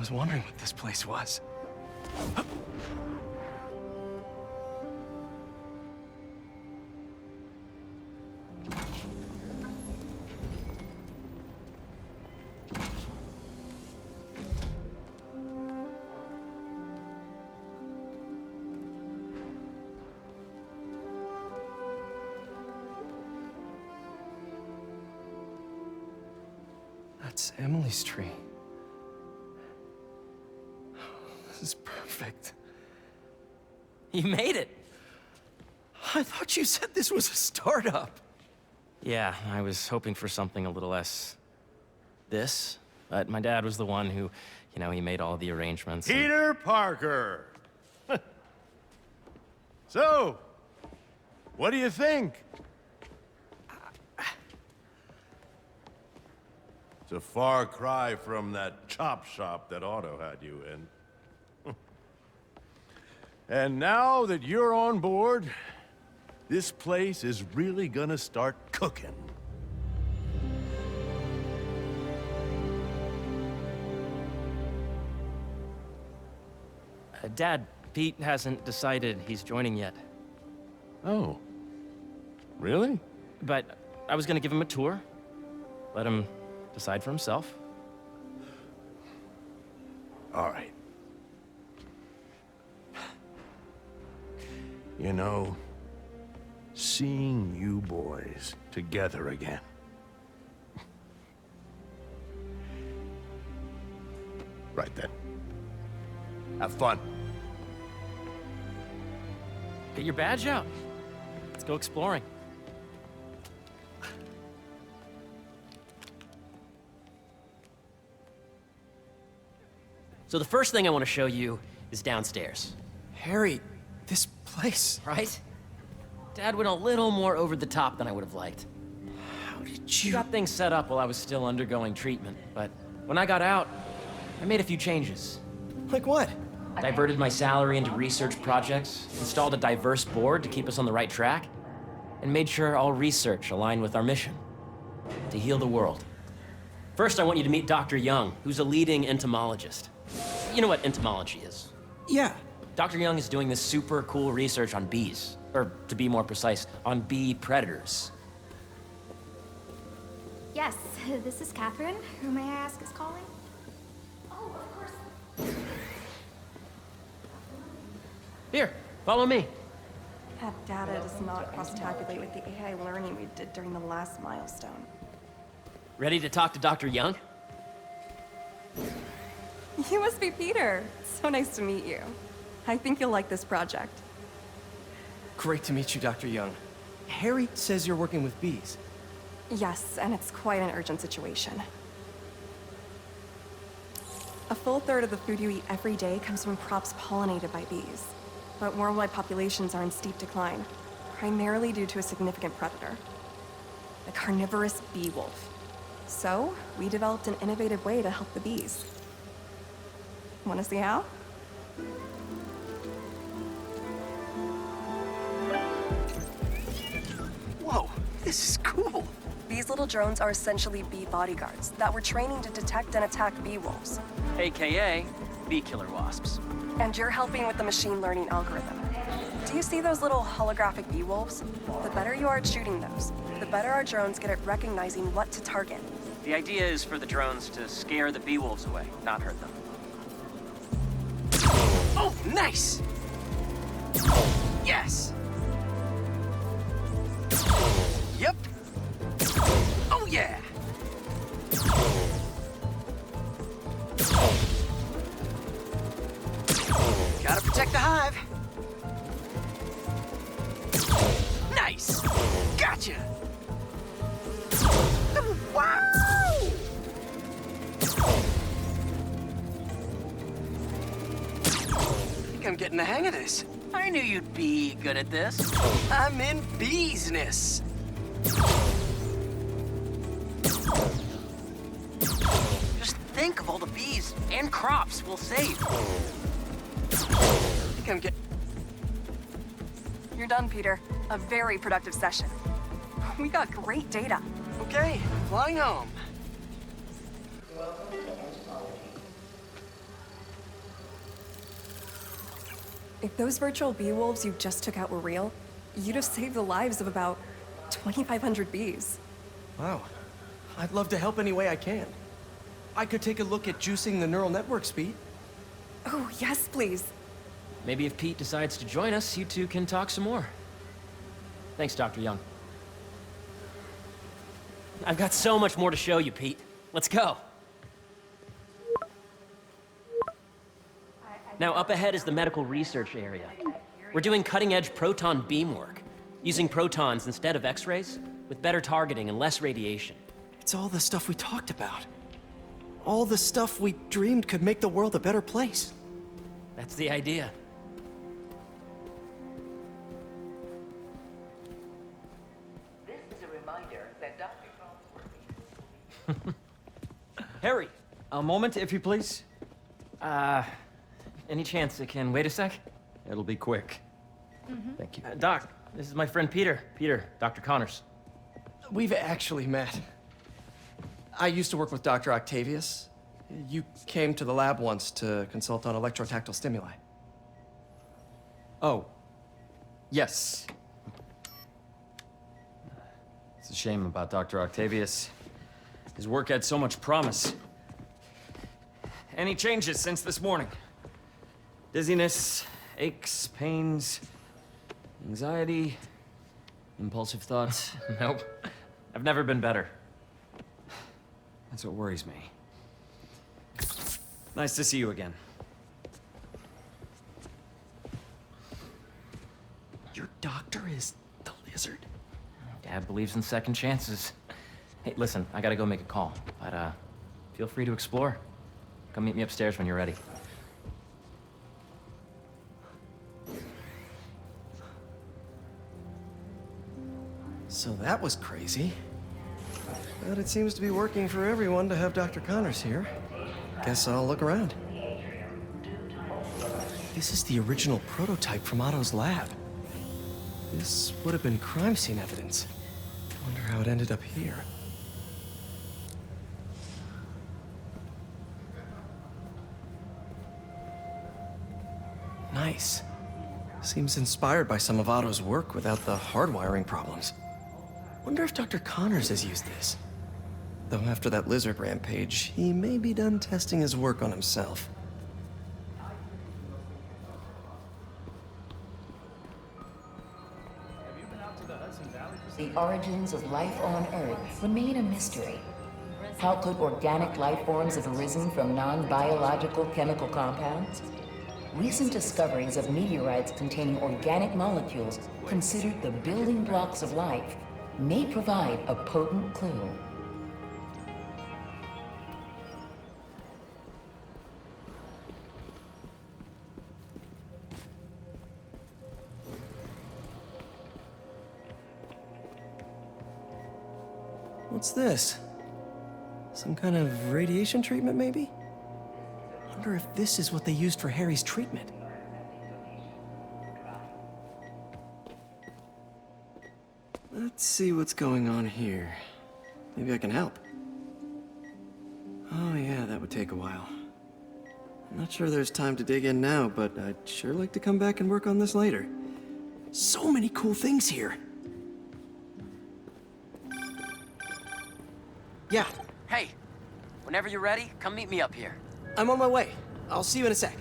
was wondering what this place was. That's Emily's tree. This is perfect. You made it! I thought you said this was a startup. Yeah, I was hoping for something a little less... this. But my dad was the one who, you know, he made all the arrangements. Peter Parker! So, what do you think? It's a far cry from that chop shop that Otto had you in. And now that you're on board, this place is really gonna start cooking. Dad, Pete hasn't decided he's joining yet. Oh. Really? But I was gonna give him a tour. Let him decide for himself. All right. You know, seeing you boys together again. Right then. Have fun. Get your badge out. Let's go exploring. So the first thing I want to show you is downstairs. Harry, this place. Right? Dad went a little more over the top than I would have liked. How did He you... got things set up while I was still undergoing treatment, but when I got out, I made a few changes. Like what? Diverted my salary into research projects, installed a diverse board to keep us on the right track, and made sure all research aligned with our mission, to heal the world. First, I want you to meet Dr. Young, who's a leading entomologist. You know what entomology is? Yeah. Dr. Young is doing this super cool research on bees, or to be more precise, on bee predators. Yes, this is Catherine. Who may I ask is calling? Oh, of course. Here, follow me. That data does not cross-tabulate with the AI learning we did during the last milestone. Ready to talk to Dr. Young? You must be Peter. So nice to meet you. I think you'll like this project. Great to meet you, Dr. Young. Harry says you're working with bees. Yes, and it's quite an urgent situation. A full third of the food you eat every day comes from crops pollinated by bees. But worldwide populations are in steep decline, primarily due to a significant predator, the carnivorous bee wolf. So, we developed an innovative way to help the bees. Want to see how? Whoa, this is cool. These little drones are essentially bee bodyguards that we're training to detect and attack bee wolves. AKA bee killer wasps. And you're helping with the machine learning algorithm. Do you see those little holographic bee wolves? The better you are at shooting those, the better our drones get at recognizing what to target. The idea is for the drones to scare the bee wolves away, not hurt them. Oh, nice! Yes! Yep! Oh, yeah! Gotta protect the hive. Nice! Gotcha! Wow! I think I'm getting the hang of this. I knew you'd be good at this. I'm in business. Just think of all the bees and crops we'll save. I think I'm getting... You're done, Peter. A very productive session. We got great data. Okay, flying home. If those virtual bee wolves you just took out were real, you'd have saved the lives of about 2,500 bees. Wow. I'd love to help any way I can. I could take a look at juicing the neural network speed. Oh, yes, please. Maybe if Pete decides to join us, you two can talk some more. Thanks, Dr. Young. I've got so much more to show you, Pete. Let's go. Now, up ahead is the medical research area. We're doing cutting-edge proton beam work, using protons instead of X-rays, with better targeting and less radiation. It's all the stuff we talked about. All the stuff we dreamed could make the world a better place. That's the idea. This is a reminder that Dr. Harry! A moment, if you please. Any chance it can wait a sec? It'll be quick. Thank you. Doc, this is my friend Peter. Peter, Dr. Connors. We've actually met. I used to work with Dr. Octavius. You came to the lab once to consult on electrotactile stimuli. Oh. Yes. It's a shame about Dr. Octavius. His work had so much promise. Any changes since this morning? Dizziness, aches, pains, anxiety, impulsive thoughts? Nope. I've never been better. That's what worries me. Nice to see you again. Your doctor is the lizard? Dad believes in second chances. Hey, listen, I gotta go make a call, but feel free to explore. Come meet me upstairs when you're ready. So that was crazy. But it seems to be working for everyone to have Dr. Connors here. Guess I'll look around. This is the original prototype from Otto's lab. This would have been crime scene evidence. Wonder how it ended up here. Nice. Seems inspired by some of Otto's work without the hardwiring problems. Wonder if Dr. Connors has used this. Though after that lizard rampage, he may be done testing his work on himself. The origins of life on Earth remain a mystery. How could organic life forms have arisen from non-biological chemical compounds? Recent discoveries of meteorites containing organic molecules considered the building blocks of life may provide a potent clue. What's this? Some kind of radiation treatment, maybe? Wonder if this is what they used for Harry's treatment. Let's see what's going on here. Maybe I can help. Oh yeah, that would take a while. I'm not sure there's time to dig in now, but I'd sure like to come back and work on this later. So many cool things here. Yeah, Hey, whenever you're ready, come meet me up here. I'm on my way. I'll see you in a sec.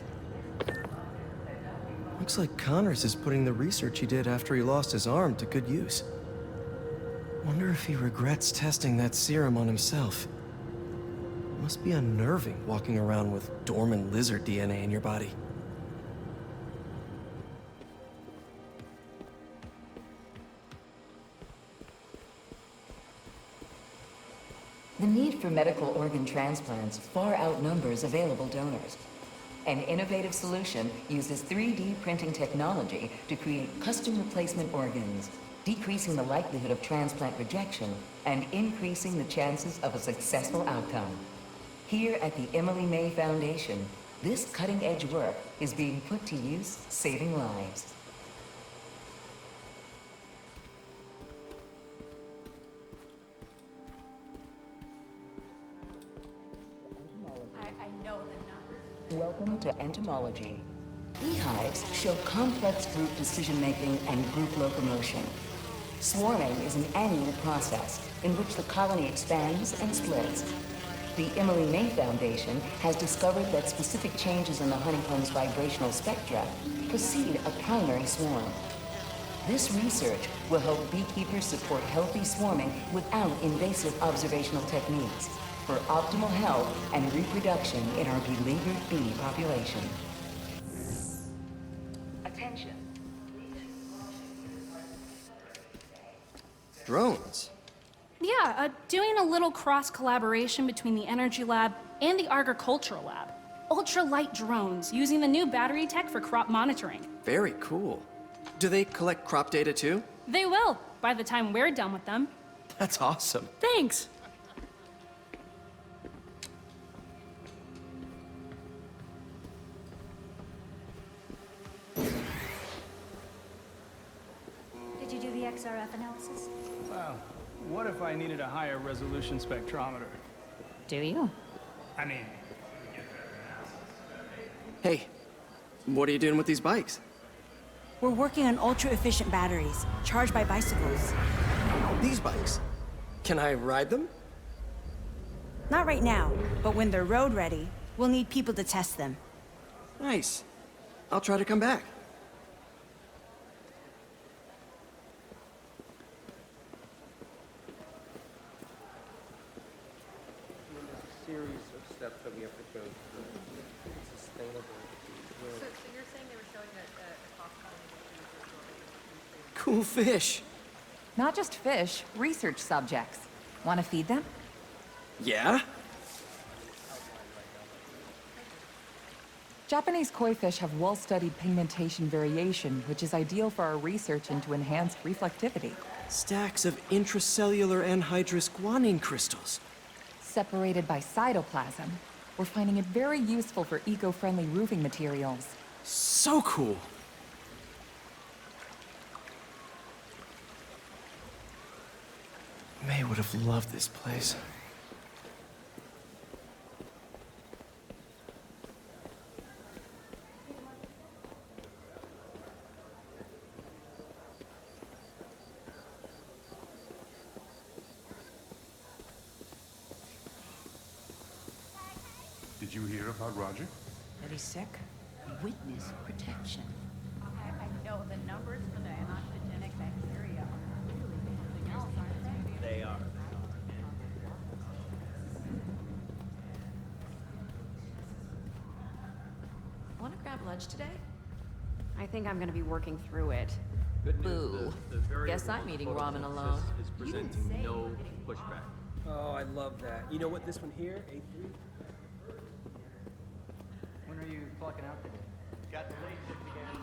Looks like Connors is putting the research he did after he lost his arm to good use. Wonder if he regrets testing that serum on himself. Must be unnerving walking around with dormant lizard DNA in your body. The need for medical organ transplants far outnumbers available donors. An innovative solution uses 3D printing technology to create custom replacement organs, decreasing the likelihood of transplant rejection and increasing the chances of a successful outcome. Here at the Emily May Foundation, this cutting-edge work is being put to use, saving lives. I know the number. Welcome to entomology. Beehives show complex group decision-making and group locomotion. Swarming is an annual process in which the colony expands and splits. The Emily May Foundation has discovered that specific changes in the honeycomb's vibrational spectra precede a primary swarm. This research will help beekeepers support healthy swarming without invasive observational techniques for optimal health and reproduction in our beleaguered bee population. Attention. Drones? Yeah, doing a little cross-collaboration between the Energy Lab and the Agricultural Lab. Ultralight drones using the new battery tech for crop monitoring. Very cool. Do they collect crop data too? They will, by the time we're done with them. That's awesome. Thanks! Did you do the XRF analysis? Wow. What if I needed a higher resolution spectrometer? Do you? I mean... Hey, what are you doing with these bikes? We're working on ultra-efficient batteries, charged by bicycles. These bikes? Can I ride them? Not right now, but when they're road ready, we'll need people to test them. Nice. I'll try to come back. Series of steps that we have to go through. Sustainable. So you're saying they were showing that cost Cool fish. Not just fish, research subjects. Want to feed them? Yeah? Japanese koi fish have well-studied pigmentation variation, which is ideal for our research into enhanced reflectivity. Stacks of intracellular anhydrous guanine crystals. Separated by cytoplasm, we're finding it very useful for eco-friendly roofing materials. So cool. May would have loved this place. Did you hear about Roger? That he's sick? Witness protection. I know the numbers for the oncogenic bacteria are really something else, aren't they? They are. Want to grab lunch today? I think I'm going to be working through it. Good Boo. news. The variable Guess I'm eating ramen photosynthesis alone. is You didn't presenting say no you were getting pushback. Oh, I love that. You know what? This one here, A3. When are you clocking out today? Got the late shift again.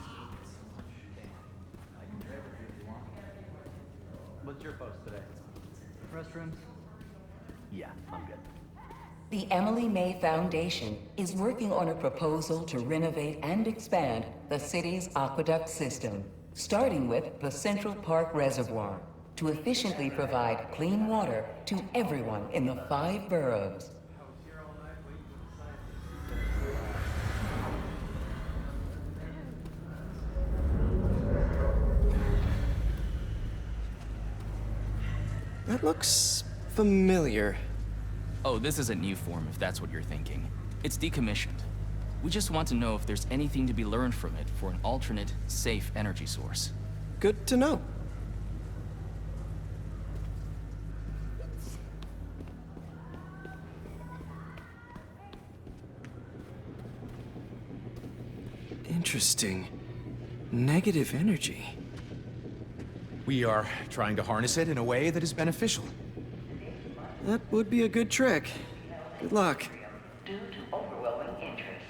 What's your post today? Restrooms? Yeah, I'm good. The Emily May Foundation is working on a proposal to renovate and expand the city's aqueduct system, starting with the Central Park Reservoir, to efficiently provide clean water to everyone in the 5 boroughs. That looks familiar. Oh, this isn't new form, if that's what you're thinking. It's decommissioned. We just want to know if there's anything to be learned from it for an alternate, safe energy source. Good to know. Interesting. Negative energy. We are trying to harness it in a way that is beneficial. That would be a good trick. Good luck. Due to overwhelming interest.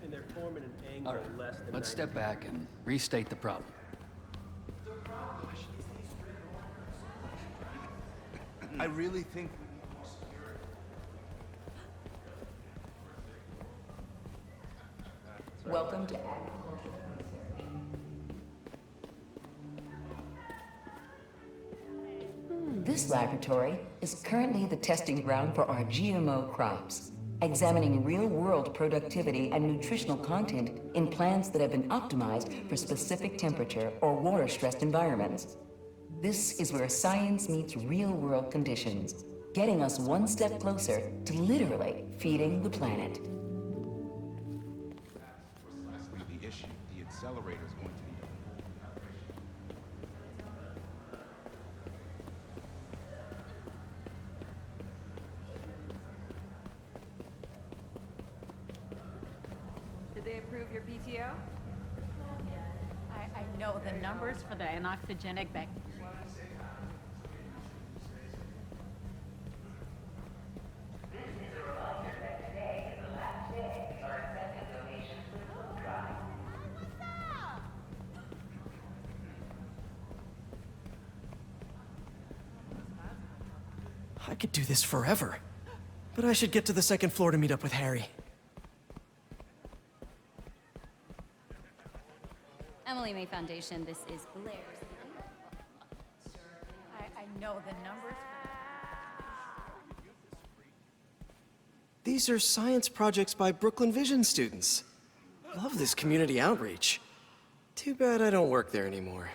And they're forming an angle All right, less than let's step back and restate the problem. I really think... Welcome to This laboratory is currently the testing ground for our GMO crops. examining real-world productivity and nutritional content in plants that have been optimized for specific temperature or water-stressed environments. This is where science meets real-world conditions, getting us one step closer to literally feeding the planet. That's precisely the issue. The accelerator is going to be... Did they approve your PTO? I know the numbers for the anoxygenic bacteria. I could do this forever. But I should get to the second floor to meet up with Harry. Emily May Foundation, this is Blair's. I know the numbers. These are science projects by Brooklyn Vision students. Love this community outreach. Too bad I don't work there anymore.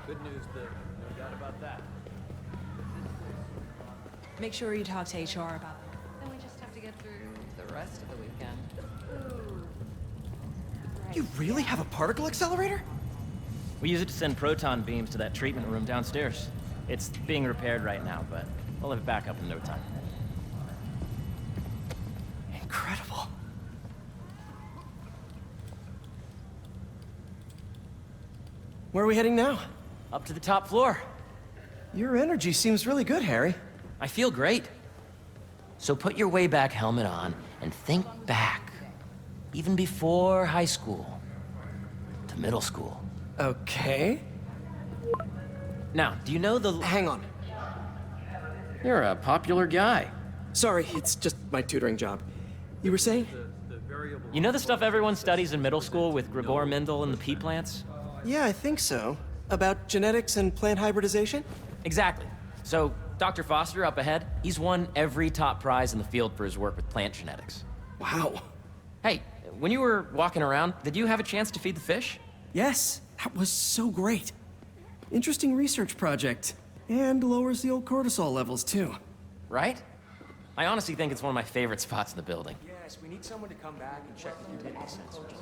Good news, Bill. No doubt about that. Make sure you talk to HR about it. Then we just have to get through the rest of the weekend. You really have a particle accelerator? We use it to send proton beams to that treatment room downstairs. It's being repaired right now, but we'll have it back up in no time. Incredible. Where are we heading now? Up to the top floor. Your energy seems really good, Harry. I feel great. So put your way-back helmet on and think back. Even before high school. To middle school. Okay. Now, do you know the... Hang on. You're a popular guy. Sorry, it's just my tutoring job. You were saying? You know the stuff everyone studies in middle school with Gregor Mendel and the pea plants? Yeah, I think so. About genetics and plant hybridization? Exactly. So, Dr. Foster up ahead, he's won every top prize in the field for his work with plant genetics. Wow. Hey, when you were walking around, did you have a chance to feed the fish? Yes, that was so great. Interesting research project. And lowers the old cortisol levels, too. Right? I honestly think it's one of my favorite spots in the building. Yes, we need someone to come back and check the humidity sensors.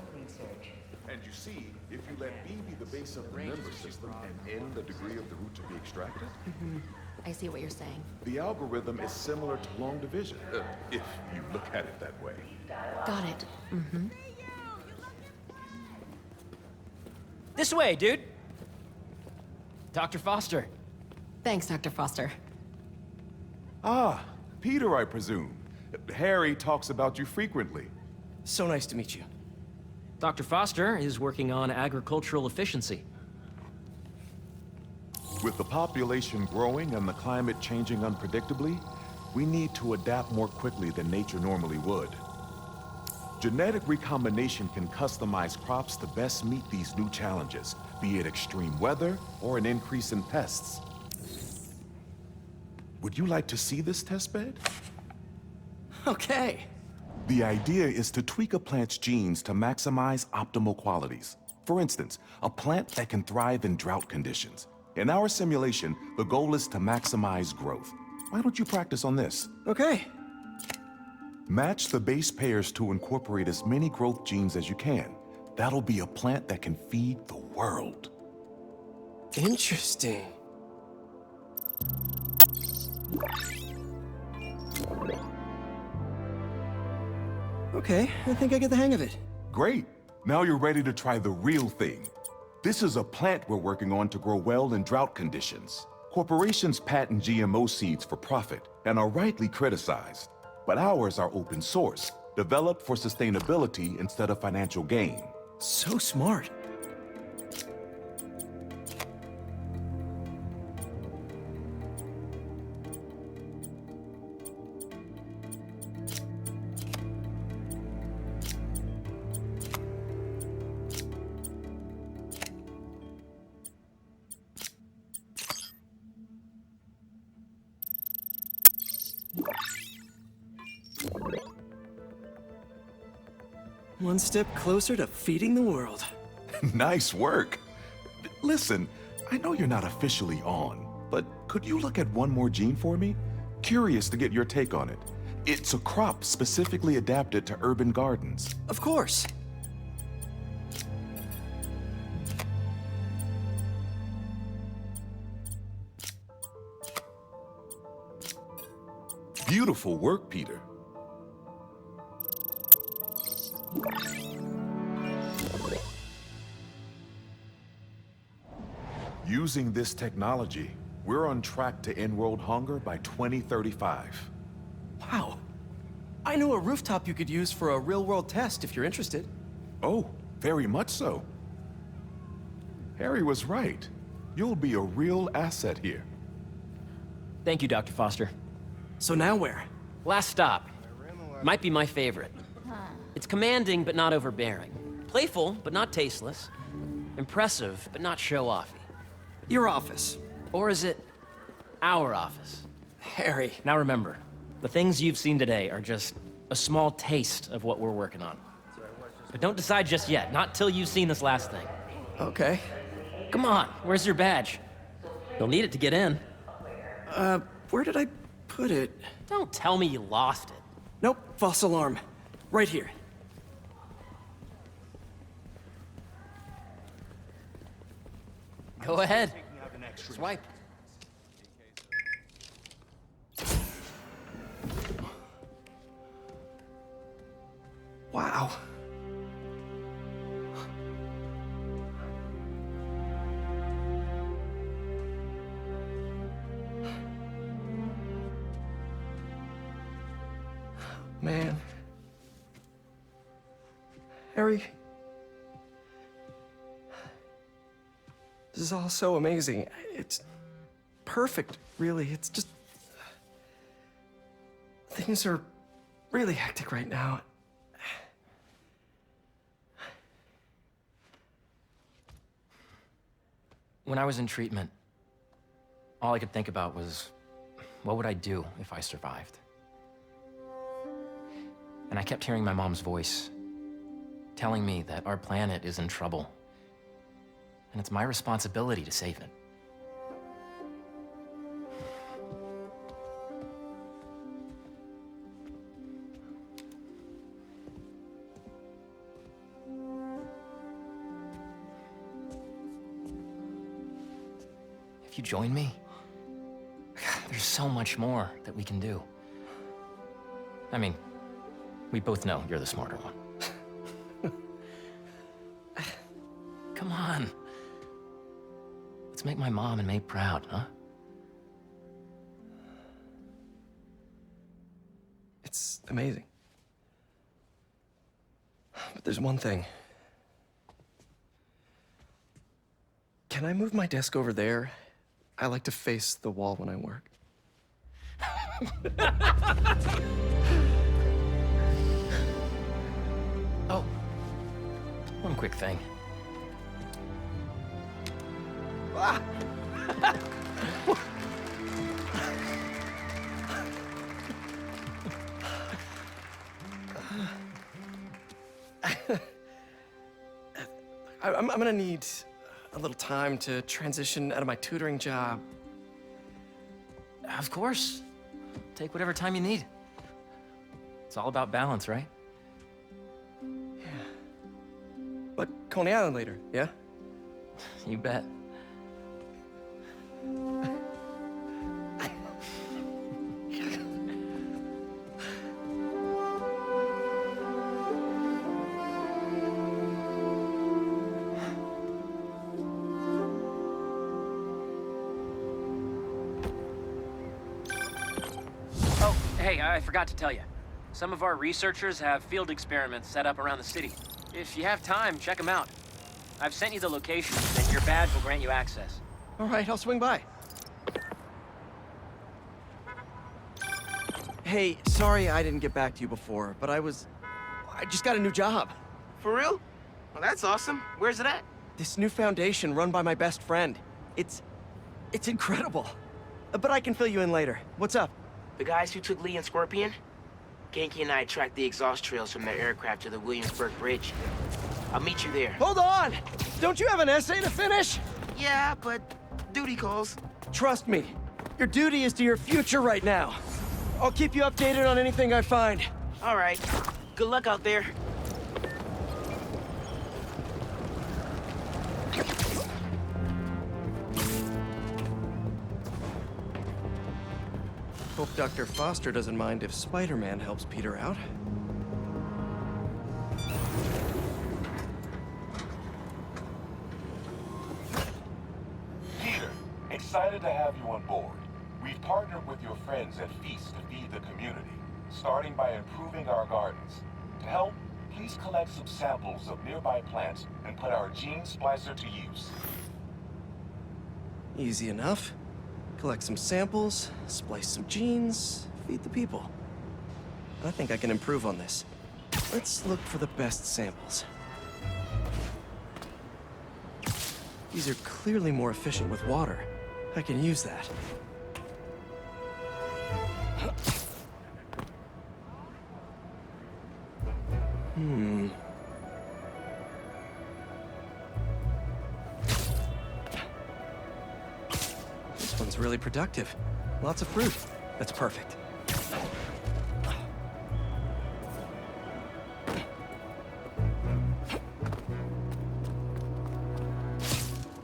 And you see, if you let B be the base of the member system and N the degree of the root to be extracted, I see what you're saying. the algorithm is similar to long division, if you look at it that way. Got it. This way, dude! Dr. Foster. Thanks, Dr. Foster. Ah, Peter, I presume. Harry talks about you frequently. So nice to meet you. Dr. Foster is working on agricultural efficiency. With the population growing and the climate changing unpredictably, we need to adapt more quickly than nature normally would. Genetic recombination can customize crops to best meet these new challenges, be it extreme weather or an increase in pests. Would you like to see this testbed? Okay. The idea is to tweak a plant's genes to maximize optimal qualities. For instance, a plant that can thrive in drought conditions. In our simulation, the goal is to maximize growth. Why don't you practice on this? Okay. Match the base pairs to incorporate as many growth genes as you can. That'll be a plant that can feed the world. Interesting. Okay, I think I get the hang of it. Great. Now you're ready to try the real thing. This is a plant we're working on to grow well in drought conditions. Corporations patent GMO seeds for profit and are rightly criticized. But ours are open source, developed for sustainability instead of financial gain. So smart. One step closer to feeding the world. Nice work. Listen, I know you're not officially on, but could you look at one more gene for me? Curious to get your take on it. It's a crop specifically adapted to urban gardens. Of course. Beautiful work, Peter. Using this technology, we're on track to end world hunger by 2035. Wow. I know a rooftop you could use for a real-world test if you're interested. Oh, very much so. Harry was right. You'll be a real asset here. Thank you, Dr. Foster. So now where? Last stop. Might be my favorite. It's commanding, but not overbearing. Playful, but not tasteless. Impressive, but not show-offy. Your office. Or is it our office? Harry. Now remember, the things you've seen today are just a small taste of what we're working on. But don't decide just yet, not till you've seen this last thing. Okay. Come on, where's your badge? You'll need it to get in. Where did I put it? Don't tell me you lost it. Nope, false alarm. Right here. Go ahead. Swipe. Wow. Man. Harry. This is all so amazing. It's perfect, really. It's just... Things are really hectic right now. When I was in treatment, all I could think about was, what would I do if I survived? And I kept hearing my mom's voice, telling me that our planet is in trouble, and it's my responsibility to save it. If you join me, there's so much more that we can do. I mean, we both know you're the smarter one. Come on. Let's make my mom and May proud, huh? It's amazing. But there's one thing. Can I move my desk over there? I like to face the wall when I work. Oh, one quick thing. Ah. I'm gonna need a little time to transition out of my tutoring job. Of course. Take whatever time you need. It's all about balance, right? Yeah. But Coney Island later, yeah? You bet. Hey, I forgot to tell you. Some of our researchers have field experiments set up around the city. If you have time, check them out. I've sent you the locations, and your badge will grant you access. All right, I'll swing by. Hey, sorry I didn't get back to you before, but I just got a new job. For real? Well, that's awesome. Where's it at? This new foundation run by my best friend. It's incredible. But I can fill you in later. What's up? The guys who took Lee and Scorpion? Genki and I tracked the exhaust trails from their aircraft to the Williamsburg Bridge. I'll meet you there. Hold on! Don't you have an essay to finish? Yeah, but duty calls. Trust me, your duty is to your future right now. I'll keep you updated on anything I find. All right. Good luck out there. Hope Dr. Foster doesn't mind if Spider-Man helps Peter out. Peter, excited to have you on board. We've partnered with your friends at Feast to feed the community, starting by improving our gardens. To help, please collect some samples of nearby plants and put our gene splicer to use. Easy enough. Collect some samples, splice some genes, feed the people. I think I can improve on this. Let's look for the best samples. These are clearly more efficient with water. I can use that. This one's really productive. Lots of fruit. That's perfect.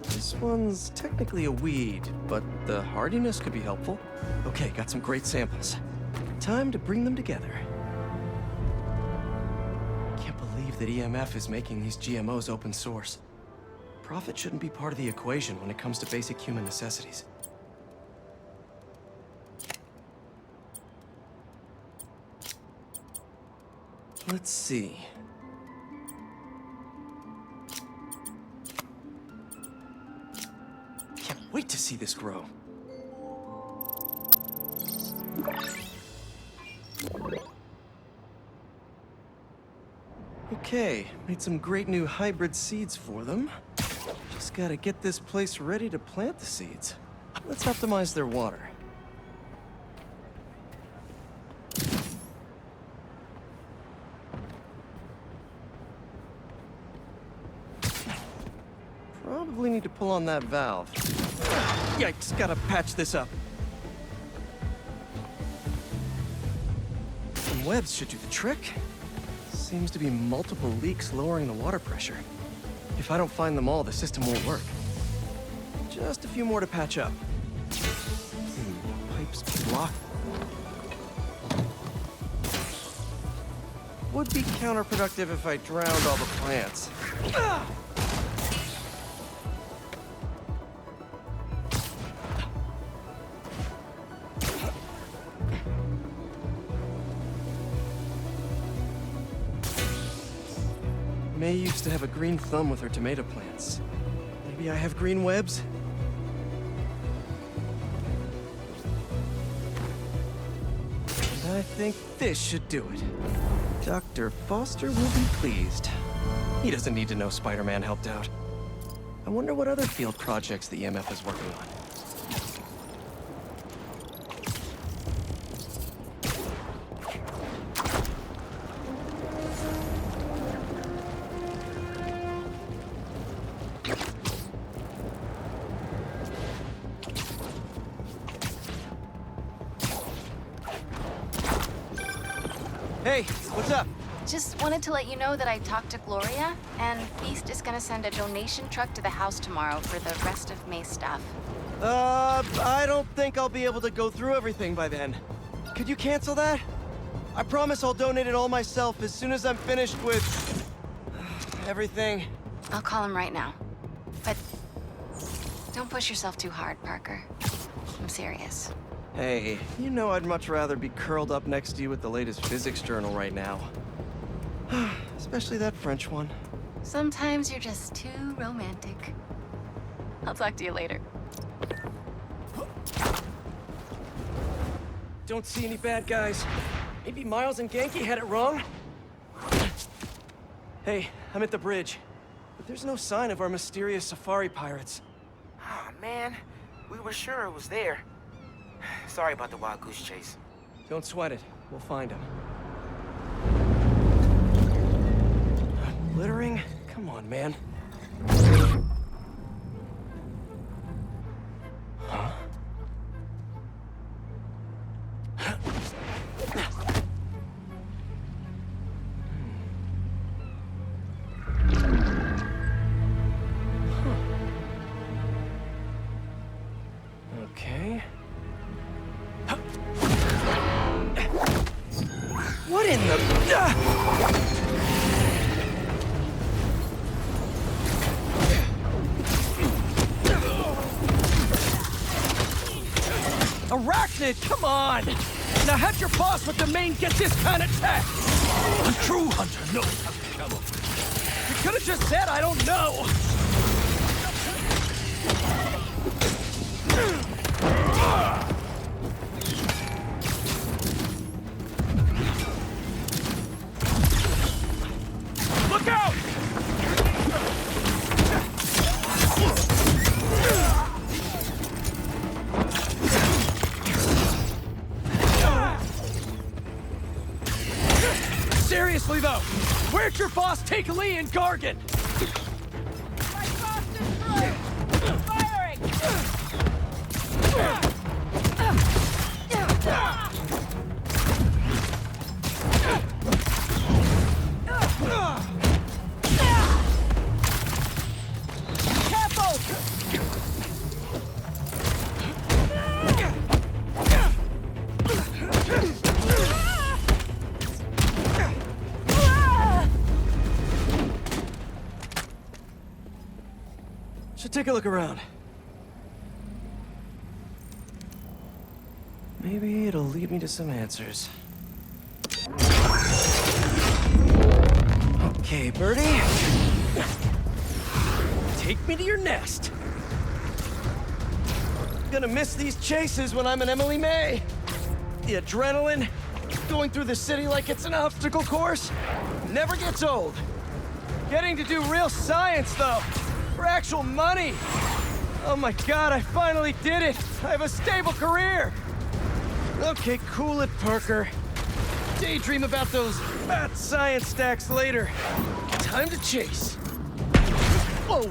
This one's technically a weed, but the hardiness could be helpful. Okay, got some great samples. Time to bring them together. Can't believe that EMF is making these GMOs open source. Profit shouldn't be part of the equation when it comes to basic human necessities. Let's see. Can't wait to see this grow. Okay, made some great new hybrid seeds for them. Just gotta get this place ready to plant the seeds. Let's optimize their water. Probably need to pull on that valve. Yikes, gotta patch this up. Some webs should do the trick. Seems to be multiple leaks lowering the water pressure. If I don't find them all, the system won't work. Just a few more to patch up. Pipes blocked. Would be counterproductive if I drowned all the plants. May used to have a green thumb with her tomato plants. Maybe I have green webs? And I think this should do it. Dr. Foster will be pleased. He doesn't need to know Spider-Man helped out. I wonder what other field projects the EMF is working on. Hey, what's up? Just wanted to let you know that I talked to Gloria, and Feast is gonna send a donation truck to the house tomorrow for the rest of May's stuff. I don't think I'll be able to go through everything by then. Could you cancel that? I promise I'll donate it all myself as soon as I'm finished with everything. I'll call him right now. But don't push yourself too hard, Parker. I'm serious. Hey, you know I'd much rather be curled up next to you with the latest physics journal right now. Especially that French one. Sometimes you're just too romantic. I'll talk to you later. Don't see any bad guys. Maybe Miles and Genki had it wrong? Hey, I'm at the bridge. But there's no sign of our mysterious safari pirates. Oh, man. We were sure it was there. Sorry about the wild goose chase. Don't sweat it. We'll find him. Littering? Come on, man. Huh? Okay. What in the... Arachnid, come on! Now how'd your boss with the mane get this kind of tech? A true hunter knows how to camouflage. You could have just said I don't know! Look out! Seriously though, where'd your boss take Lee and Gargan? Firing! Should take a look around. Maybe it'll lead me to some answers. Okay, Birdie. Take me to your nest. Gonna miss these chases when I'm an Emily May. The adrenaline, going through the city like it's an obstacle course, never gets old. Getting to do real science, though, for actual money. Oh my God, I finally did it. I have a stable career. Okay, cool it, Parker. Daydream about those fat science stacks later. Time to chase. Whoa,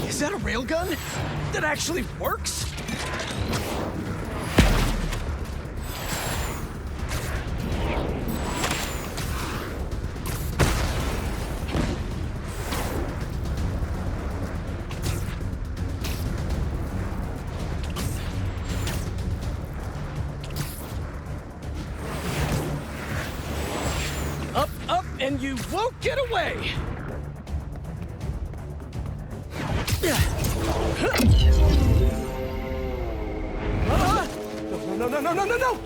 is that a railgun that actually works? Up, and you won't get away! No!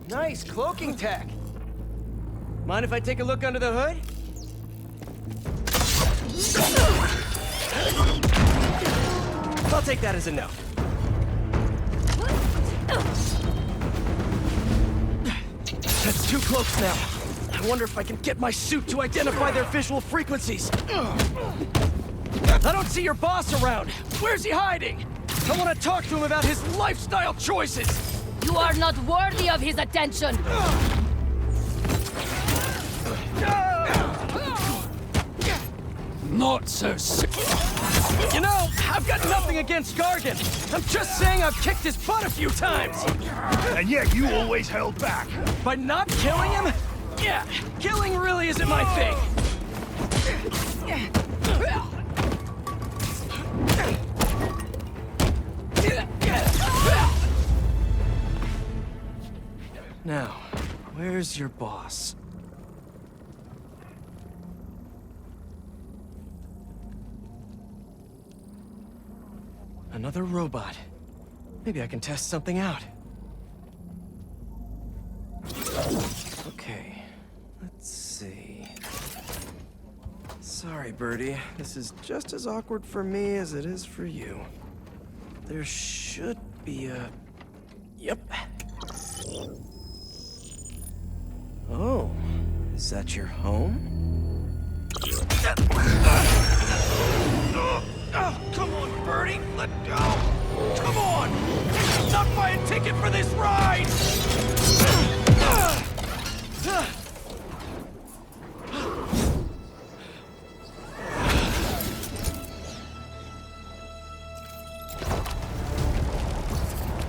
Nice cloaking tech. Mind if I take a look under the hood? I'll take that as a no. That's two cloaks now. I wonder if I can get my suit to identify their visual frequencies. I don't see your boss around. Where's he hiding? I want to talk to him about his lifestyle choices. You are not worthy of his attention. Not so sick. You know, I've got nothing against Gargan. I'm just saying I've kicked his butt a few times. And yet you always held back. By not killing him? Yeah, killing really isn't my thing. Now, where's your boss? Another robot. Maybe I can test something out. Okay, let's see. Sorry, Birdie. This is just as awkward for me as it is for you. There should be a... Yep. Oh, is that your home? Oh, come on, Birdie! Let go! Come on! Not buy a ticket for this ride!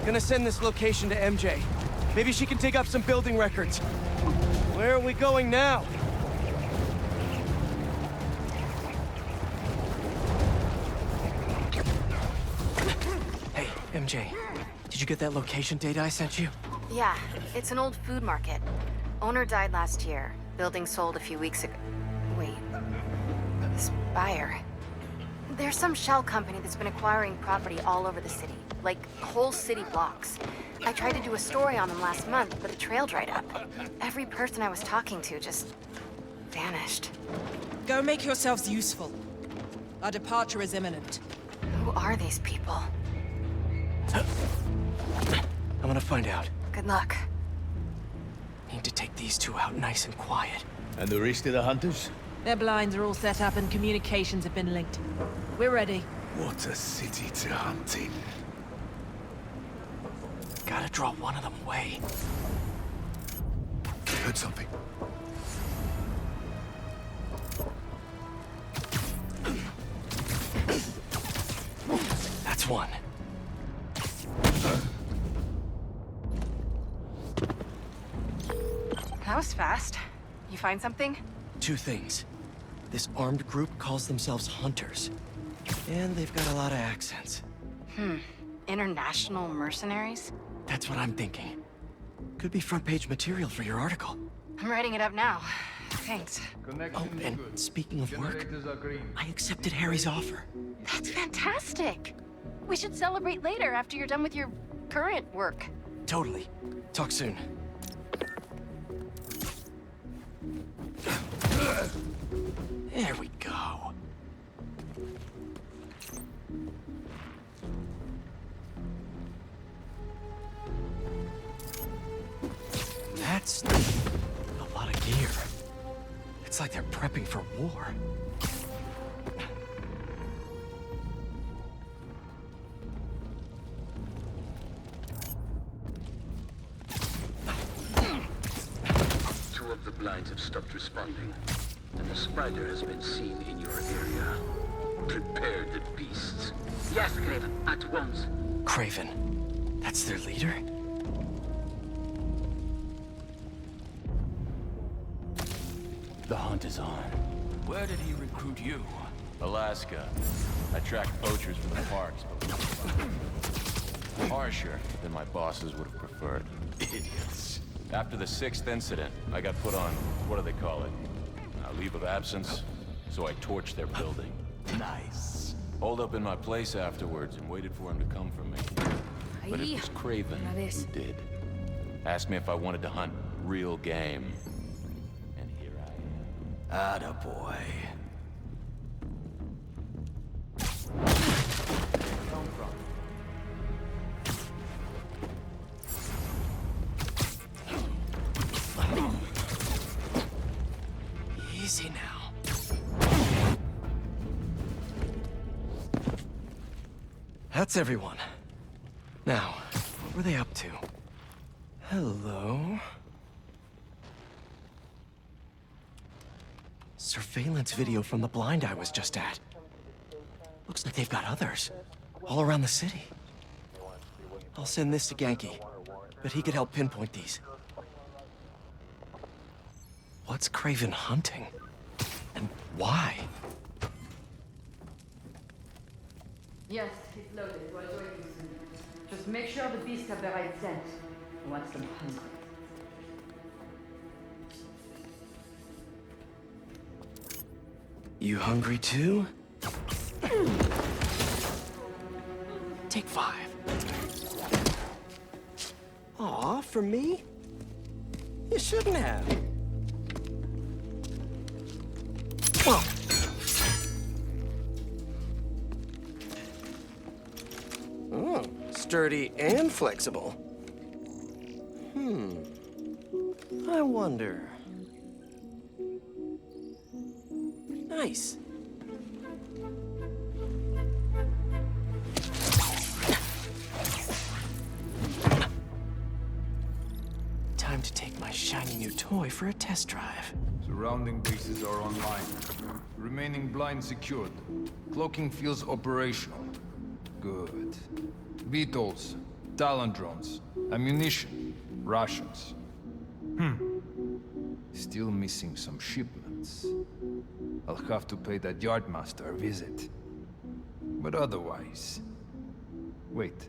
Gonna send this location to MJ. Maybe she can dig up some building records. Where are we going now? Hey, MJ. Did you get that location data I sent you? Yeah, it's an old food market. Owner died last year. Building sold a few weeks ago. Wait. This buyer. There's some shell company that's been acquiring property all over the city. Like, whole city blocks. I tried to do a story on them last month, but the trail dried up. Every person I was talking to just... vanished. Go make yourselves useful. Our departure is imminent. Who are these people? I'm gonna find out. Good luck. Need to take these two out nice and quiet. And the rest of the hunters? Their blinds are all set up and communications have been linked. We're ready. What a city to hunt in. Gotta draw one of them away. I heard something. That's one. That was fast. You find something? Two things. This armed group calls themselves Hunters. And they've got a lot of accents. International mercenaries? That's what I'm thinking. Could be front-page material for your article. I'm writing it up now. Thanks. Oh, and speaking of work, I accepted Harry's offer. That's fantastic. We should celebrate later after you're done with your current work. Totally. Talk soon. There we go. That's a lot of gear. It's like they're prepping for war. Two of the blinds have stopped responding, and the spider has been seen in your area. Prepare the beasts. Yes, Craven, at once. Craven. That's their leader? The hunt is on. Where did he recruit you? Alaska. I tracked poachers from the parks, but harsher than my bosses would have preferred. Idiots. After the 6th incident, I got put on, what do they call it? A leave of absence, so I torched their building. Nice. Holed up in my place afterwards and waited for him to come for me. But it was Craven who did. Asked me if I wanted to hunt real game. And here I am. Attaboy. Easy now. That's everyone. Now, what were they up to? Hello? Surveillance video from the blind I was just at. Looks like they've got others. All around the city. I'll send this to Genki, but he could help pinpoint these. What's Craven hunting? And why? Yes, it's loaded. We're joining soon. Just make sure the beasts have the right scent. I want them hungry. You hungry too? Take 5. Aw, for me? You shouldn't have. Whoa. Oh, sturdy and flexible. I wonder. Nice. Time to take my shiny new toy for a test drive. Surrounding bases are online. Remaining blind secured. Cloaking fields operational. Good. Beetles, Talon drones, ammunition, rations. Still missing some shipments. I'll have to pay that yardmaster a visit. But otherwise... Wait.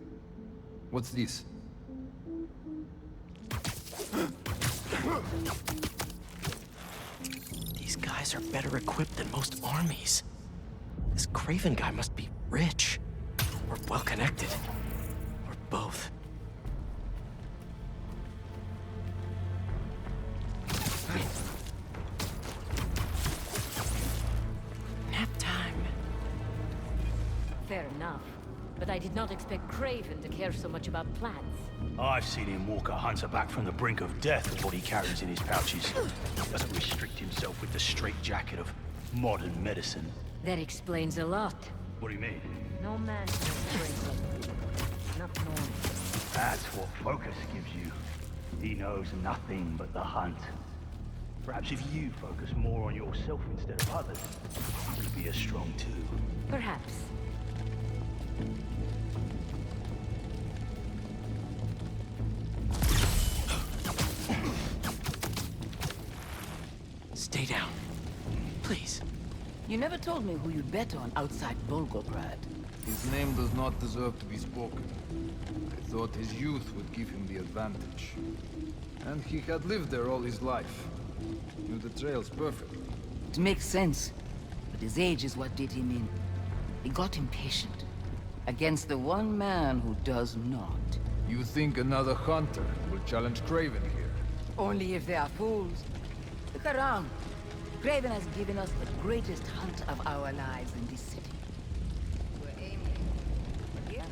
What's this? These guys are better equipped than most armies. This Craven guy must be rich. Or well-connected. Or both. Nap time. Fair enough. But I did not expect Craven to care so much about plants. I've seen him walk a hunter back from the brink of death with what he carries in his pouches. He doesn't restrict himself with the straitjacket of modern medicine. That explains a lot. What do you mean? No man can strengthen. Not normal. That's what focus gives you. He knows nothing but the hunt. Perhaps if you focus more on yourself instead of others, you could be as strong too. Perhaps. Stay down. Please. You never told me who you'd bet on outside Volgograd. His name does not deserve to be spoken. I thought his youth would give him the advantage. And he had lived there all his life. Knew the trails perfectly. It makes sense. But his age is what did him in. He got impatient. Against the one man who does not. You think another hunter will challenge Craven here? Only if they are fools. Look around. Craven has given us the greatest hunt of our lives in this city. We're aiming. But here?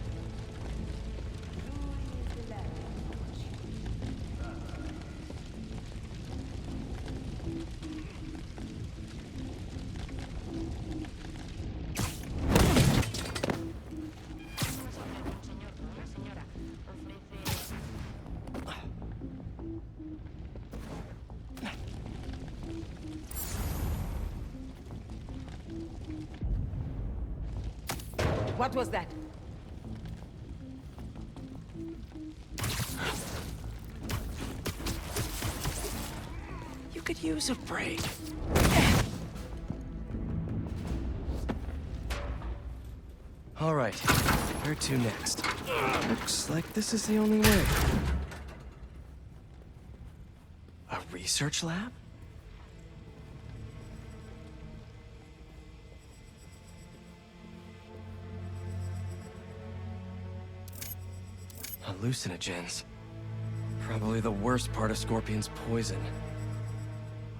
Truly is the land. What was that? You could use a break. All right, where to next? Looks like this is the only way. A research lab? Hallucinogens. Probably the worst part of Scorpion's poison.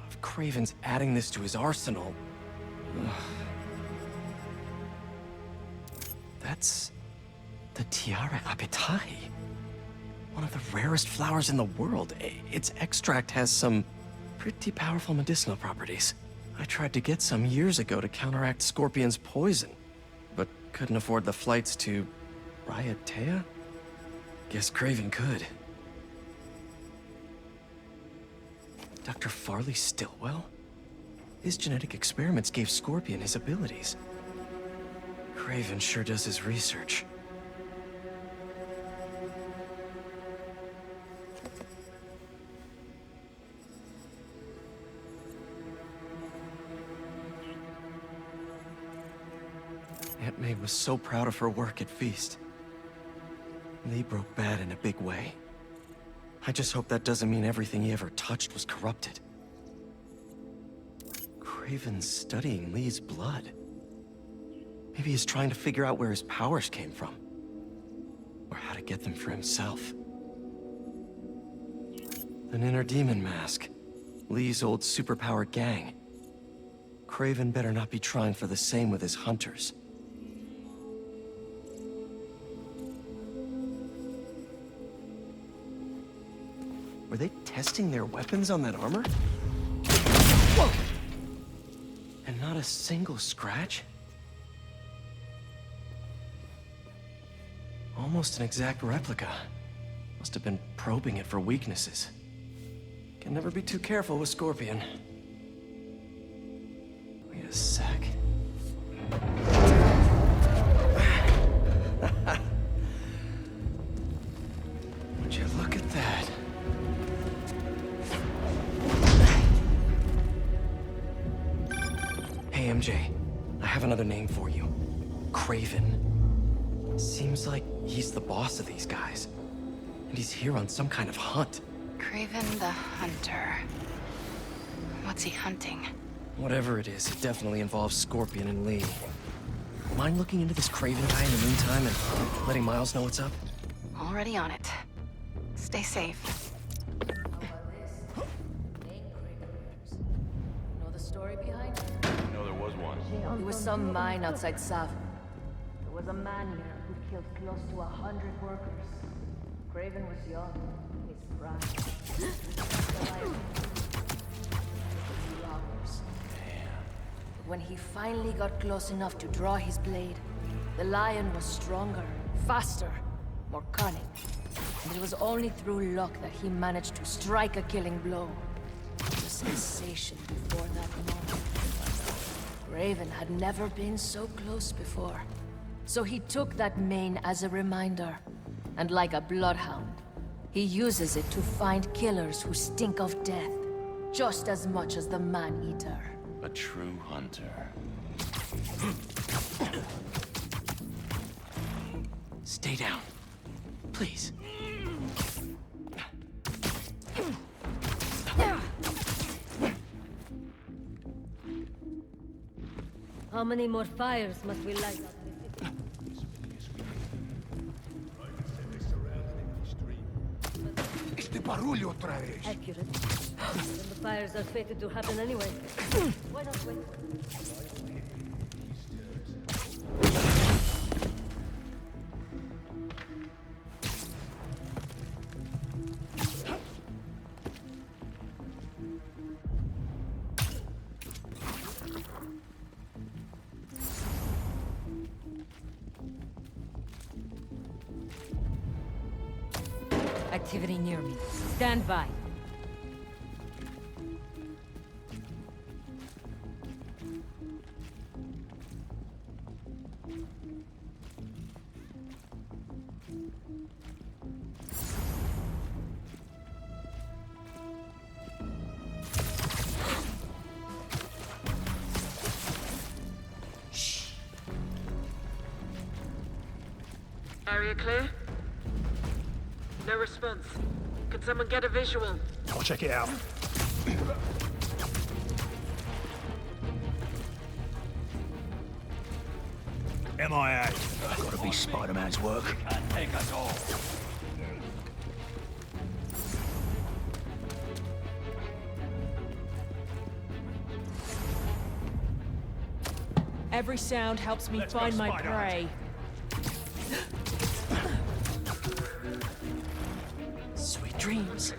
If Craven's adding this to his arsenal... Ugh. That's... the Tiara Apitai. One of the rarest flowers in the world. Its extract has some pretty powerful medicinal properties. I tried to get some years ago to counteract Scorpion's poison, but couldn't afford the flights to... Raiatea? Guess Craven could. Dr. Farley Stillwell? His genetic experiments gave Scorpion his abilities. Craven sure does his research. Aunt May was so proud of her work at Feast. Lee broke bad in a big way. I just hope that doesn't mean everything he ever touched was corrupted. Craven's studying Lee's blood. Maybe he's trying to figure out where his powers came from. Or how to get them for himself. An inner demon mask. Lee's old superpowered gang. Kraven better not be trying for the same with his hunters. Were they testing their weapons on that armor? Whoa! And not a single scratch? Almost an exact replica. Must have been probing it for weaknesses. Can never be too careful with Scorpion. Wait a sec. Would you look at that? Hey, MJ. I have another name for you. Kraven. Seems like he's the boss of these guys. And he's here on some kind of hunt. Kraven the Hunter. What's he hunting? Whatever it is, it definitely involves Scorpion and Lee. Mind looking into this Kraven guy in the meantime and letting Miles know what's up? Already on it. Stay safe. Know the story behind it? No, there was one. It was some mine outside Sav. There was a man here who killed close to 100 workers. Kraven was young, his prime. When he finally got close enough to draw his blade, the lion was stronger, faster, more cunning. And it was only through luck that he managed to strike a killing blow. The sensation before that moment. Raven had never been so close before. So he took that mane as a reminder. And like a bloodhound, he uses it to find killers who stink of death, just as much as the man-eater. A true hunter. Stay down. Please. How many more fires must we light up? Accurate. Then the fires are fated to happen anyway. Why not wait? Activity near me. Stand by. Area clear? No response. Can someone get a visual? I'll check it out. MIA. Gotta be Spider-Man's work. Can't take us all. Every sound helps me find my prey. Sweet dreams.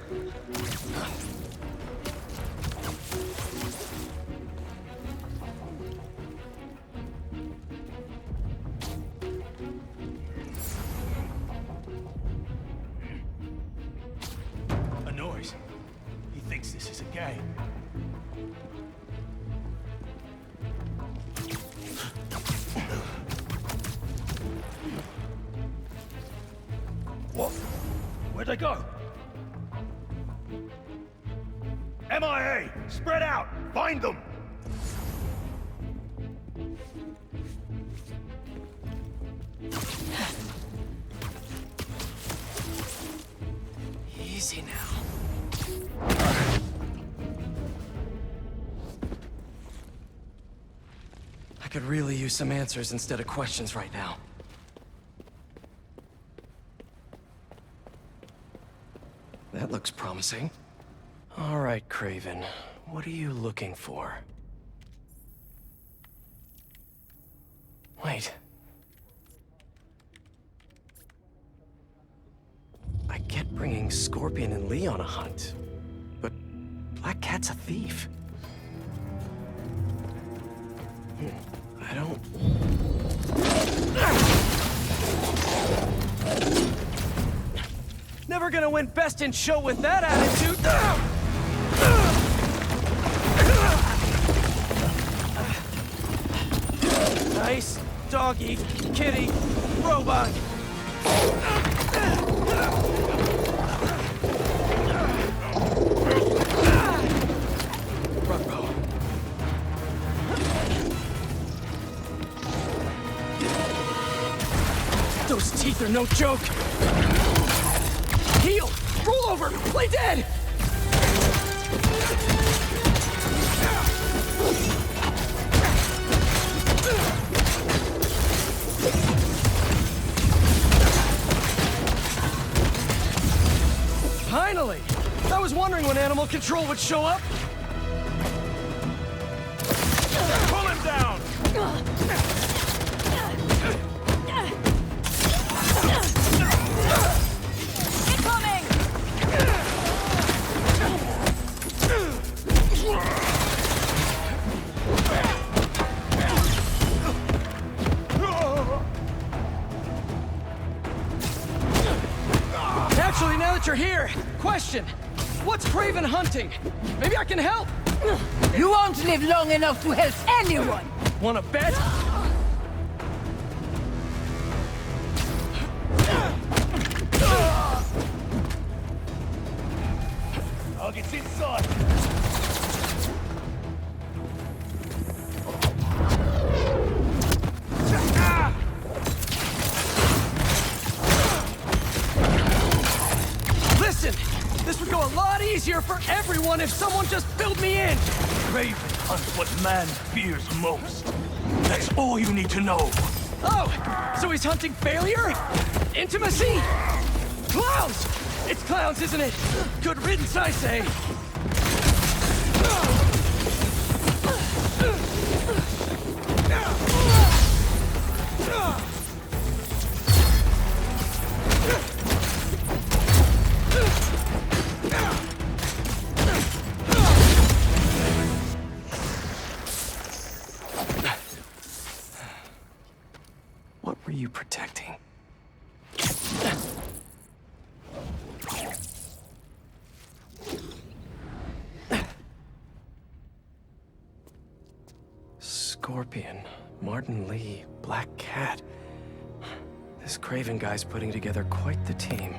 A noise. He thinks this is a game. What? Where'd they go? MIA! Spread out! Find them! Easy now. I could really use some answers instead of questions right now. That looks promising. All right, Craven. What are you looking for? Wait. I get bringing Scorpion and Lee on a hunt, but Black Cat's a thief. I don't... Never gonna win Best in Show with that attitude! Nice, doggy, kitty, robot! Rugbo. Those teeth are no joke! Heal! Roll over! Play dead! Finally! I was wondering when Animal Control would show up. Pull him down! Incoming! Actually, now that you're here, question. What's Craven hunting? Maybe I can help! You won't live long enough to help anyone! Wanna bet? Target's inside! Listen! This would go a lot easier for everyone if someone just filled me in! Craven hunts what man fears most. That's all you need to know. Oh! So he's hunting failure? Intimacy? Clowns! It's clowns, isn't it? Good riddance, I say! What were you protecting? Scorpion, Martin Lee, Black Cat. This Craven guy's putting together quite the team.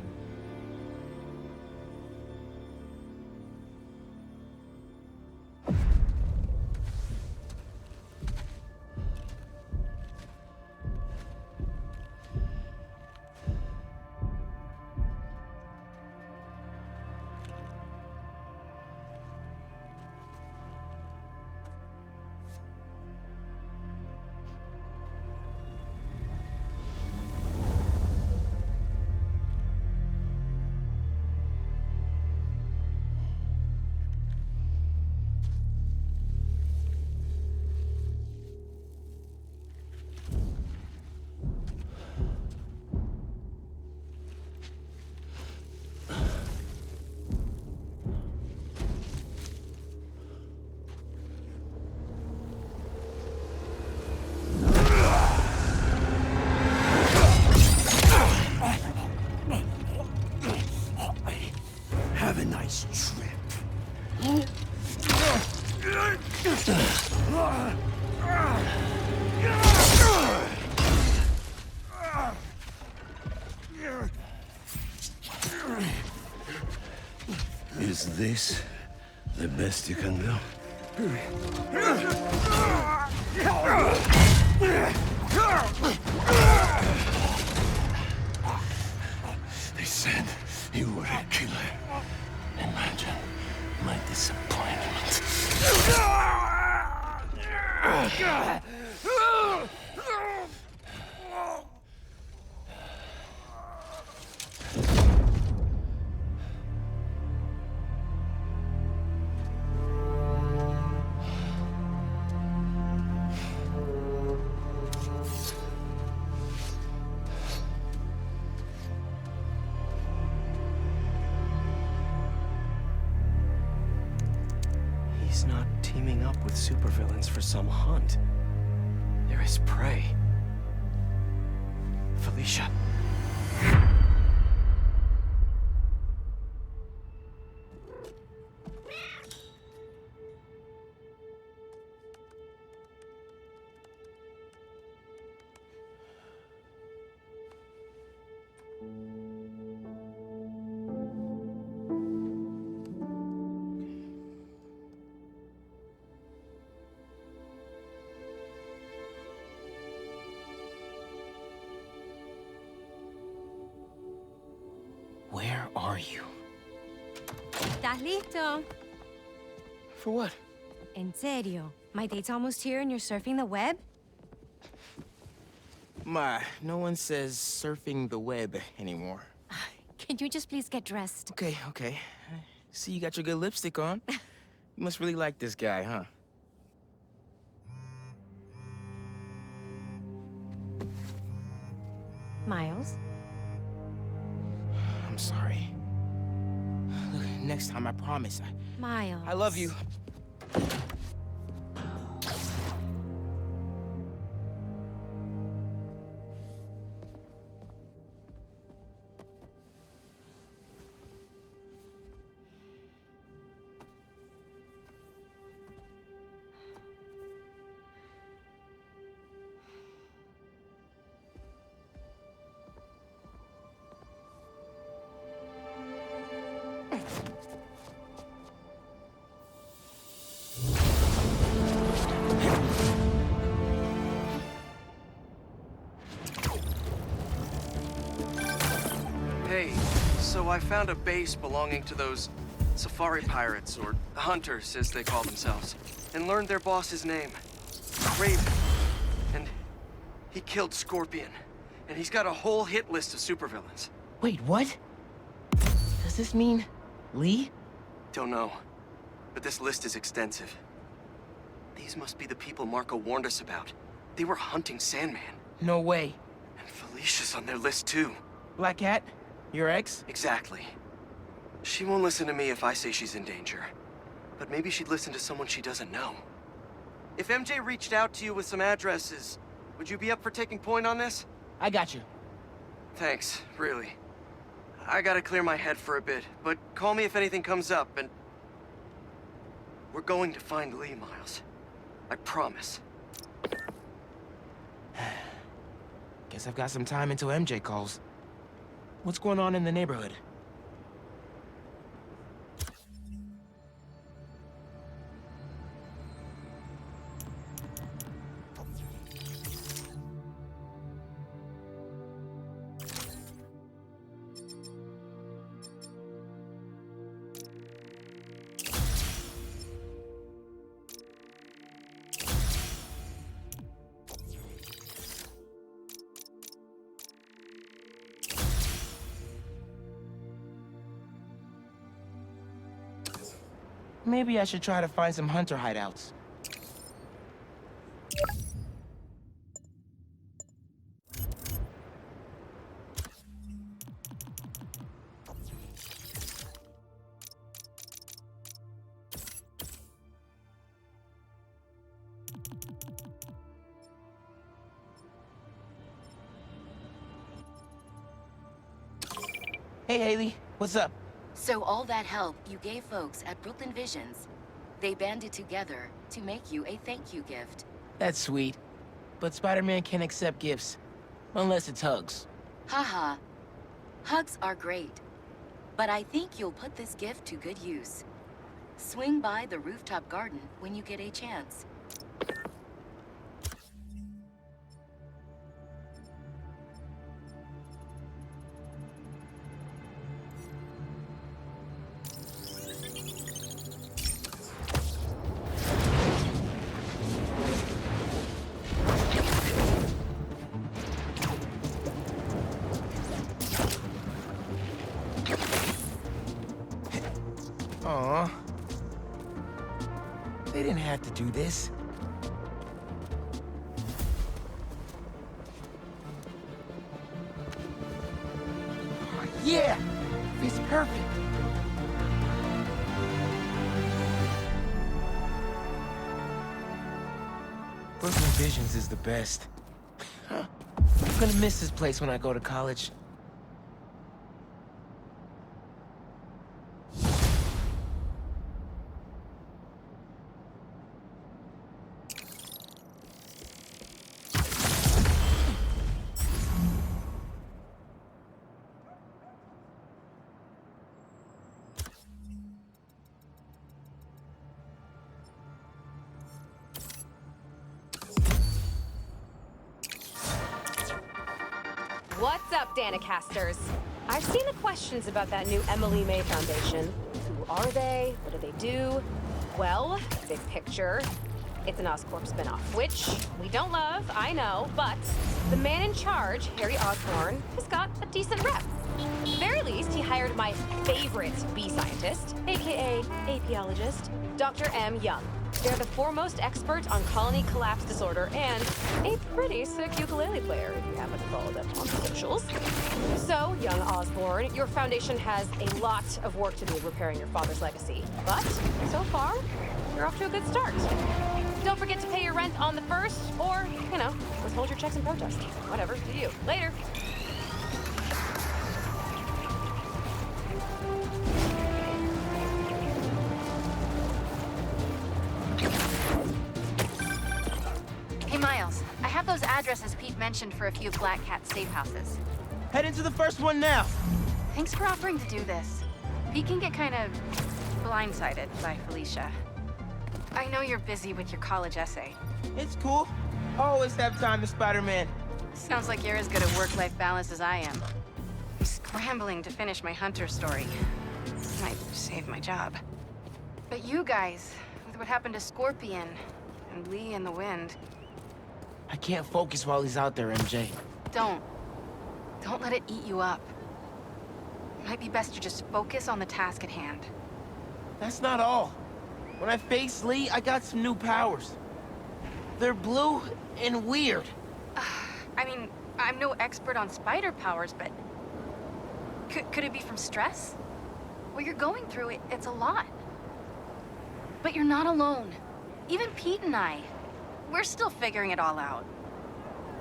Have a nice trip. Is this the best you can do? They said you were a killer. Imagine my disappointment. He's not teaming up with supervillains for some hunt. There is prey. Felicia. Where are you? ¿Estás listo? For what? En serio? My date's almost here and you're surfing the web? Ma, no one says surfing the web anymore. Can you just please get dressed? Okay, okay. See, you got your good lipstick on. You must really like this guy, huh? Miles? I'm sorry. Look, next time, I promise. Miles. I love you. Hey, so I found a base belonging to those safari pirates, or hunters as they call themselves, and learned their boss's name, Raven. And he killed Scorpion, and he's got a whole hit list of supervillains. Wait, what? Does this mean Lee? Don't know, but this list is extensive. These must be the people Marco warned us about. They were hunting Sandman. No way. And Felicia's on their list too. Black Cat? Your ex? Exactly. She won't listen to me if I say she's in danger. But maybe she'd listen to someone she doesn't know. If MJ reached out to you with some addresses, would you be up for taking point on this? I got you. Thanks, really. I gotta clear my head for a bit, but call me if anything comes up, and... We're going to find Lee, Miles. I promise. Guess I've got some time until MJ calls. What's going on in the neighborhood? Maybe I should try to find some hunter hideouts. Hey, Haley. What's up? So all that help you gave folks at Brooklyn Visions, they banded together to make you a thank you gift. That's sweet. But Spider-Man can't accept gifts. Unless it's hugs. Haha. Hugs are great. But I think you'll put this gift to good use. Swing by the rooftop garden when you get a chance. Aw. They didn't have to do this. Yeah! It's perfect! Brooklyn Visions is the best. I'm gonna miss this place when I go to college. What's up, Danicasters? I've seen the questions about that new Emily May Foundation. Who are they? What do they do? Well, big picture, it's an Oscorp spinoff, which we don't love, I know, but the man in charge, Harry Osborn, has got a decent rep. At the very least, he hired my favorite bee scientist, aka apiologist, Dr. M. Young. They're the foremost expert on colony collapse disorder and a pretty sick ukulele player, if you happen to follow them on the socials. So, young Osborn, your foundation has a lot of work to do repairing your father's legacy. But, so far, you're off to a good start. Don't forget to pay your rent on the 1st, or, you know, withhold your checks in protest. Whatever, do you. Later. Miles, I have those addresses Pete mentioned for a few Black Cat safe houses. Head into the first one now. Thanks for offering to do this. Pete can get kind of blindsided by Felicia. I know you're busy with your college essay. It's cool. Always have time to Spider-Man. Sounds like you're as good at work-life balance as I am. I'm scrambling to finish my Hunter story. Might save my job. But you guys, with what happened to Scorpion and Lee in the Wind... I can't focus while he's out there, MJ. Don't let it eat you up. Might be best to just focus on the task at hand. That's not all. When I face Lee, I got some new powers. They're blue and weird. I mean, I'm no expert on spider powers, but... Could it be from stress? What you're going through, it's a lot. But you're not alone. Even Pete and I, we're still figuring it all out.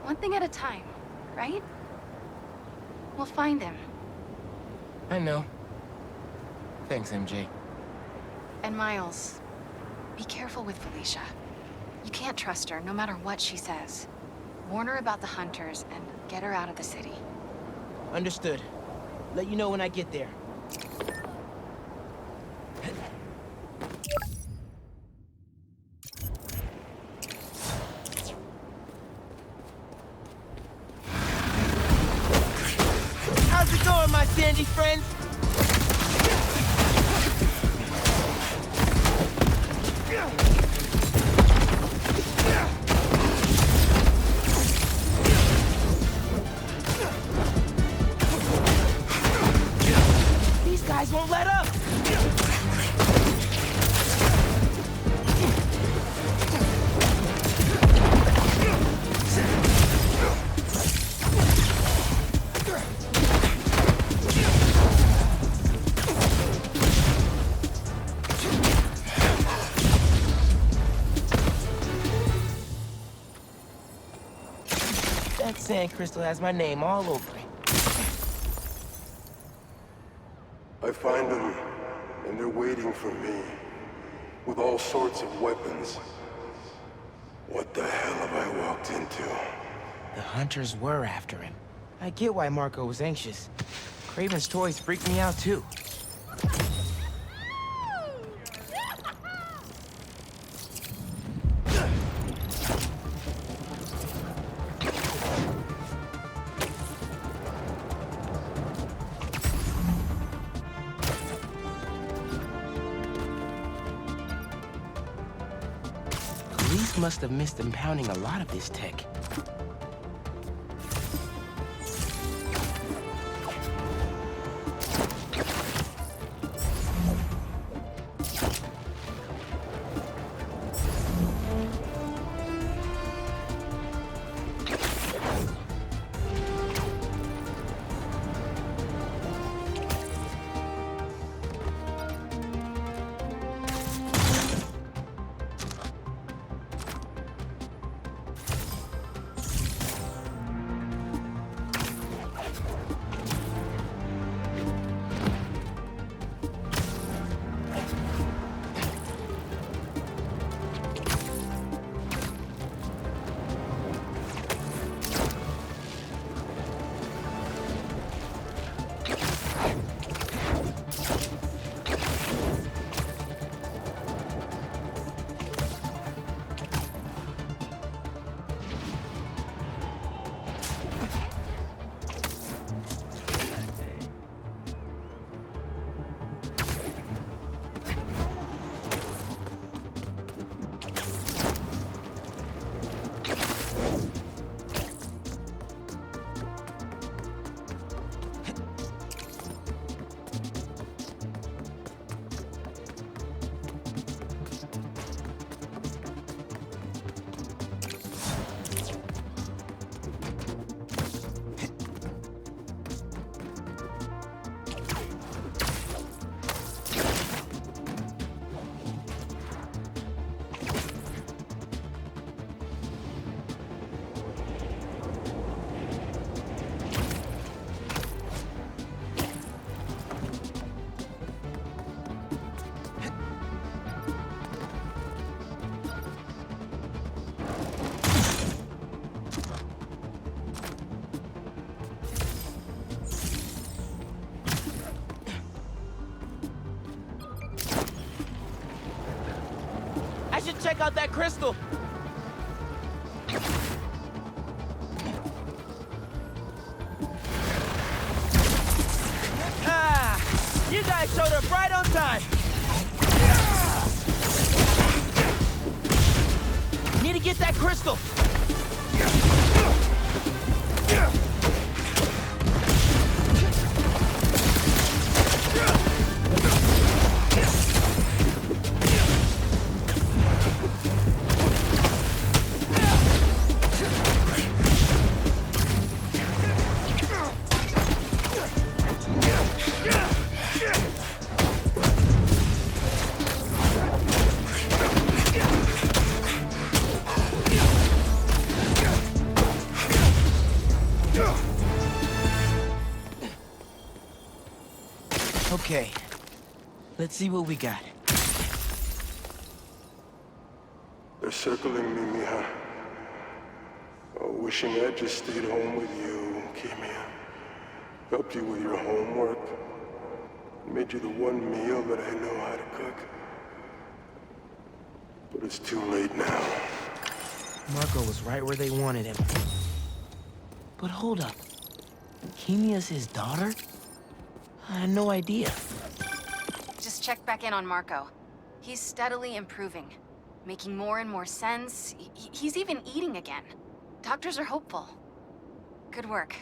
One thing at a time, right? We'll find him. I know. Thanks, MJ. And Miles, be careful with Felicia. You can't trust her, no matter what she says. Warn her about the Hunters and get her out of the city. Understood. Let you know when I get there. How's it going, my sandy friends? These guys won't let up! That sand crystal has my name all over it. I find them, and they're waiting for me, with all sorts of weapons. What the hell have I walked into? The Hunters were after him. I get why Marco was anxious. Craven's toys freaked me out too. Police must have missed impounding a lot of this tech. Check out that crystal! Ah! You guys showed up right on time! Need to get that crystal! Okay, let's see what we got. They're circling me, Mija. Oh, wishing I just stayed home with you, Kimia. Helped you with your homework. Made you the one meal that I know how to cook. But it's too late now. Marco was right where they wanted him. But hold up. Kimia's his daughter? I had no idea. Just check back in on Marco. He's steadily improving, making more and more sense. He's even eating again. Doctors are hopeful. Good work.